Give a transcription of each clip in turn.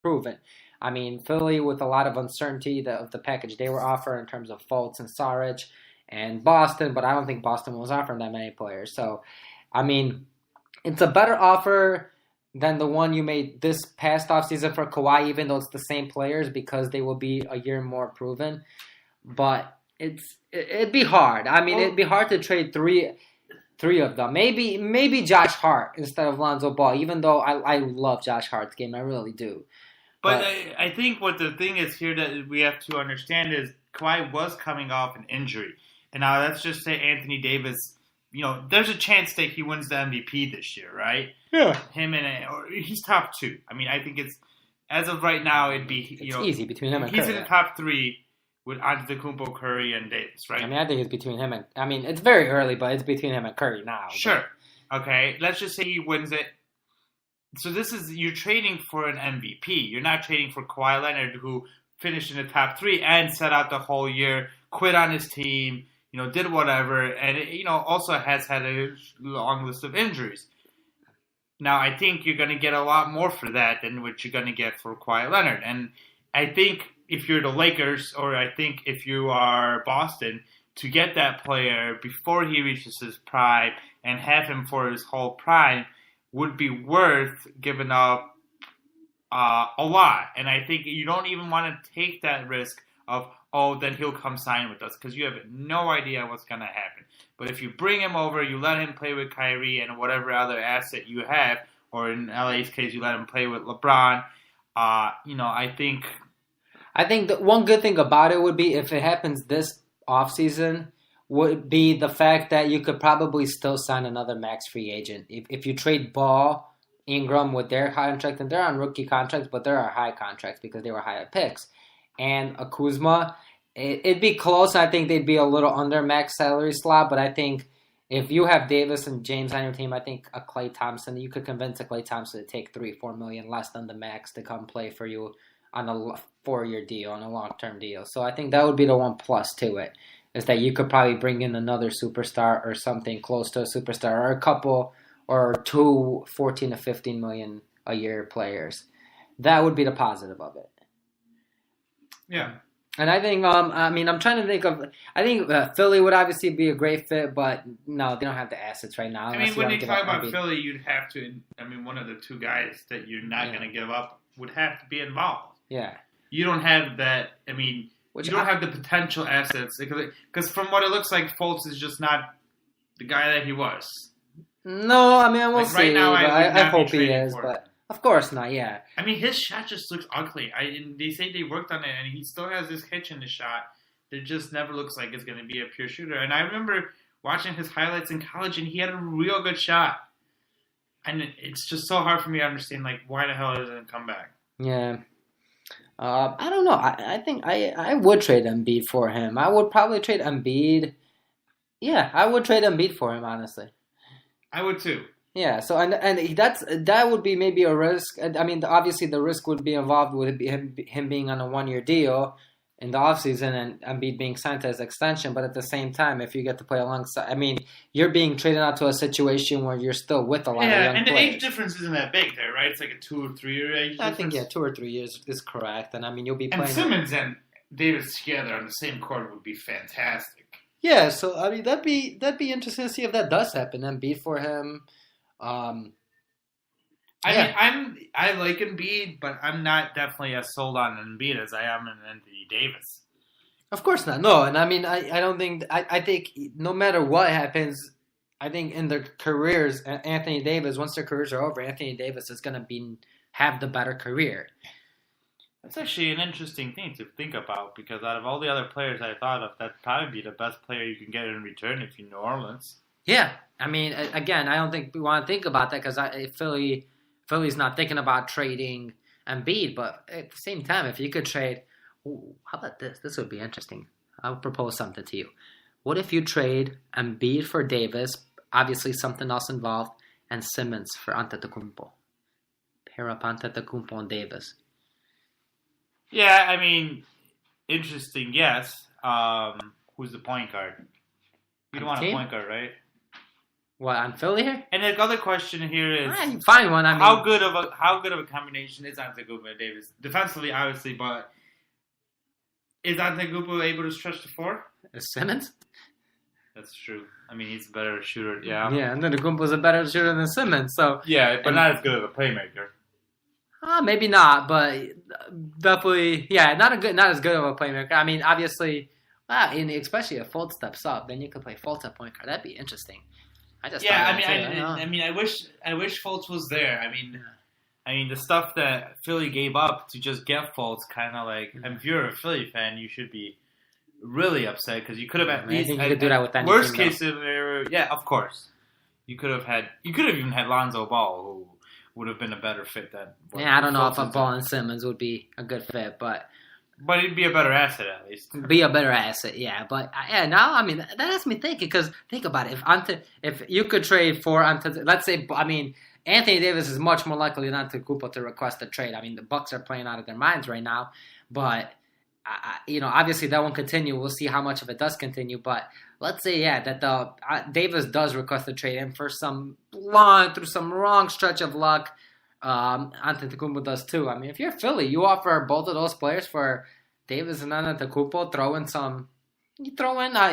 proven. I mean, Philly with a lot of uncertainty of the package they were offering in terms of Fultz and Saric, and Boston, but I don't think Boston was offering that many players. So, I mean, it's a better offer than the one you made this past offseason for Kawhi, even though it's the same players because they will be a year more proven. But it'd be hard. I mean, it'd be hard to trade three of them. Maybe Josh Hart instead of Lonzo Ball, even though I love Josh Hart's game. I really do. But I think what the thing is here that we have to understand is Kawhi was coming off an injury. And now let's just say Anthony Davis, there's a chance that he wins the MVP this year, right? Yeah. Or he's top 2. I mean, I think as of right now, it'd be, it's easy between him and Curry. He's in the top 3 with Antetokounmpo, Curry, and Davis, right? I mean, I think it's between him and, it's very early, but it's between him and Curry now. Sure. Okay, let's just say he wins it. So you're trading for an MVP. You're not trading for Kawhi Leonard, who finished in the top 3 and set out the whole year, quit on his team, did whatever, and also has had a long list of injuries. Now, I think you're going to get a lot more for that than what you're going to get for Kawhi Leonard. And I think if you're the Lakers, or I think if you are Boston, to get that player before he reaches his prime and have him for his whole prime would be worth giving up a lot. And I think you don't even want to take that risk of, then he'll come sign with us, because you have no idea what's going to happen. But if you bring him over, you let him play with Kyrie and whatever other asset you have, or in LA's case, you let him play with LeBron, I think... I think the one good thing about it would be, if it happens this offseason, would be the fact that you could probably still sign another max free agent. If you trade Ball, Ingram with their contract, and they're on rookie contracts, but there are high contracts because they were higher picks, and a Kuzma, it'd be close. I think they'd be a little under max salary slot, but I think if you have Davis and James on your team, I think a Klay Thompson, you could convince a Klay Thompson to take $3-4 million less than the max to come play for you on a 4-year deal, on a long-term deal. So I think that would be the one plus to it, is that you could probably bring in another superstar or something close to a superstar, or a couple or 2 14 to 15 million a year players. That would be the positive of it. Yeah. And I think, I'm trying to think of, I think Philly would obviously be a great fit, but no, they don't have the assets right now. I mean, when you talk about Philly, you'd have to, one of the 2 guys that you're not going to give up would have to be involved. Yeah. You don't have that, you don't have the potential assets, because from what it looks like, Fultz is just not the guy that he was. No, we'll see. Right now, I hope he is, but of course not, yeah. His shot just looks ugly. They say they worked on it, and he still has this hitch in the shot that just never looks like it's going to be a pure shooter. And I remember watching his highlights in college, and he had a real good shot. And it's just so hard for me to understand, why the hell doesn't it come back? Yeah. I don't know. I think I would trade Embiid for him. I would probably trade Embiid. Yeah, I would trade Embiid for him, honestly. I would too. Yeah, so and that would be maybe a risk. Obviously the risk would be involved with him being on a 1-year deal in the offseason and Embiid being signed to his extension. But at the same time, if you get to play alongside, you're being traded out to a situation where you're still with a lot of young players. Yeah, and the age difference isn't that big there, right? It's like a 2 or 3 year age difference. I think 2 or 3 years is correct, and you'll be playing. And Simmons and Davis together on the same court would be fantastic. Yeah, so that'd be interesting to see if that does happen. Embiid for him. I like Embiid, but I'm not definitely as sold on Embiid as I am on Anthony Davis. Of course not. No, and I don't think I think no matter what happens, I think in their careers, Anthony Davis, once their careers are over, Anthony Davis is gonna have the better career. That's actually an interesting thing to think about, because out of all the other players I thought of, that'd probably be the best player you can get in return if you're New Orleans. Yeah, again, I don't think we want to think about that, because Philly's not thinking about trading Embiid, but at the same time, if you could trade, how about this? This would be interesting. I'll propose something to you. What if you trade Embiid for Davis, obviously something else involved, and Simmons for Antetokounmpo? Pair up Antetokounmpo and Davis. Yeah, interesting, yes. Who's the point guard? You don't want a point guard, right? What, on Philly here? And the other question here is, You find one. I mean, how good of a combination is Antetokounmpo and Davis defensively, obviously, but is Antetokounmpo able to stretch the floor? is Simmons? That's true. I mean, he's a better shooter. Yeah. Yeah, Antetokounmpo's a better shooter than Simmons. So Yeah, but not as good of a playmaker. maybe not, but definitely, yeah, not as good of a playmaker. I mean, obviously, and especially if Fultz steps up, then you could play Fultz at point guard. That'd be interesting. I just Yeah, thought I that too. I wish Fultz was there. I mean, the stuff that Philly gave up to just get Fultz, kind of like, if you're a Philly fan, you should be really upset because you could have at least. I think you could do that with any worst team, case scenario. Yeah, of course. You could have even had Lonzo Ball, who would have been a better fit than. Yeah, I don't know if a Fultz Ball and Simmons would be a good fit, but he'd be a better asset at least. be a better asset, yeah. But now I mean that has me thinking because think about it. If you could trade for let's say, I mean, Anthony Davis is much more likely than Antetokounmpo to request a trade. I mean, the Bucks are playing out of their minds right now, but obviously that won't continue. We'll see how much of it does continue. But let's say, that the Davis does request a trade, and for some wrong stretch of luck, Antetokounmpo does too. I mean, if you're Philly, you offer both of those players for Davis and Antetokounmpo.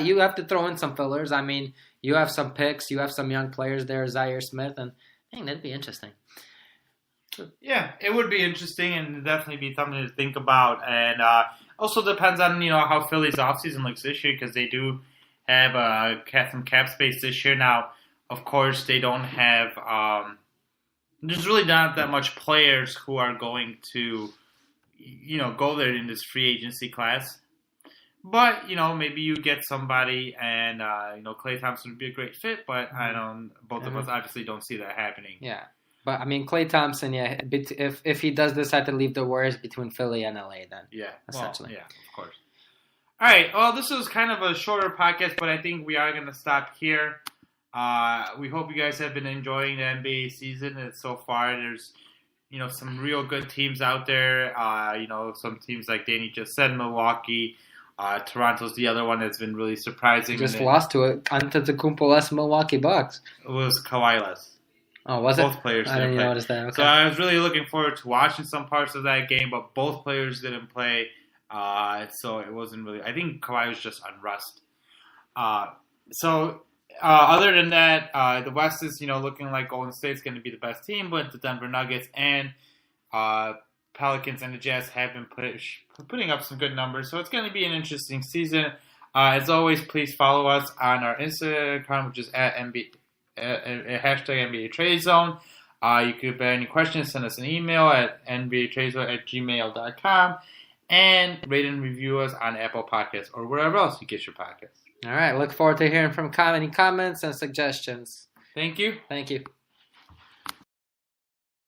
You have to throw in some fillers. I mean, you have some picks, you have some young players there, Zaire Smith, and I think that'd be interesting. Yeah, it would be interesting and definitely be something to think about. And also depends on how Philly's offseason looks this year because they do have some cap space this year. Now, of course, they don't have. There's really not that much players who are going to, go there in this free agency class. But, maybe you get somebody and, Klay Thompson would be a great fit, but both of us obviously don't see that happening. Yeah. But, I mean, Klay Thompson, if he does decide to leave the Warriors between Philly and LA, then. Yeah. Essentially. Well, yeah, of course. All right. Well, this was kind of a shorter podcast, but I think we are going to stop here. We hope you guys have been enjoying the NBA season. And so far, there's, some real good teams out there. Some teams like Danny just said, Milwaukee. Toronto's the other one that's been really surprising. Just lost to it. Antetokounmpo-less Milwaukee Bucks. It was Kawhi-less. Oh, was both it? Players I didn't play. notice that. Okay. So I was really looking forward to watching some parts of that game, but both players didn't play. So it wasn't really. I think Kawhi was just on rust. Other than that, the West is looking like Golden State's going to be the best team, but the Denver Nuggets and Pelicans and the Jazz have been putting up some good numbers. So it's going to be an interesting season. As always, please follow us on our Instagram, which is at #NBA Trade Zone. You could, if any questions, send us an email at nbatradezone@gmail.com and rate and review us on Apple Podcasts or wherever else you get your podcasts. All right. Look forward to hearing from any comments and suggestions. Thank you. Thank you.